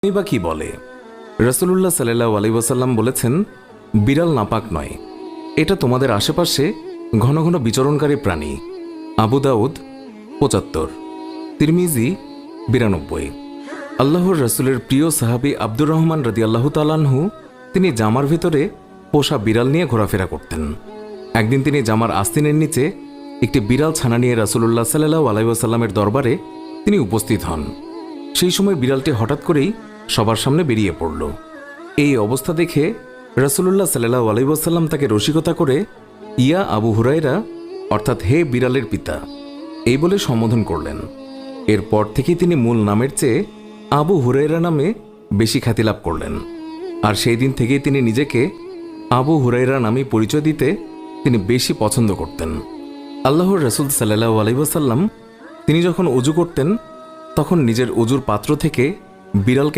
বা কি বলে? রাসূলুল্লাহ সাল্লাল্লাহু আলাইহি ওয়াসাল্লাম বলেছেন, বিড়াল নাপাক নয়, এটা তোমাদের আশেপাশে ঘন ঘন বিচরণকারী প্রাণী। আবু দাউদ ৭৫, তিরমিজি ৯২। আল্লাহর রাসূলের প্রিয় সাহাবী আব্দুর রহমান রাদিয়াল্লাহু তাআলা আনহু তিনি জামার ভেতরে পোষা বিড়াল নিয়ে ঘোরাফেরা করতেন। একদিন তিনি জামার আস্তিনের নিচে একটি বিড়াল ছানা নিয়ে রাসূলুল্লাহ সাল্লাল্লাহু আলাইহি ওয়াসাল্লামের দরবারে তিনি উপস্থিত হন। সেই সময় বিড়ালটি হঠাৎ করেই সবার সামনে বেরিয়ে পড়ল। এই অবস্থা দেখে রাসূলুল্লাহ সাল্লাল্লাহু আলাইহি ওয়াসাল্লাম তাকে রসিকতা করে ইয়া আবু হুরায়রা, অর্থাৎ হে বিড়ালের পিতা, এই বলে সম্বোধন করলেন। এরপর থেকেই তিনি মূল নামের চেয়ে আবু হুরায়রা নামে বেশি খ্যাতি লাভ করলেন। আর সেই দিন থেকেই তিনি নিজেকে আবু হুরায়রা নামে পরিচয় দিতে তিনি বেশি পছন্দ করতেন। আল্লাহর রাসূল সাল্লাল্লাহু আলাইহি ওয়াসাল্লাম তিনি যখন ওযু করতেন তখন নিজের ওযুর পাত্র থেকে বিড়ালকে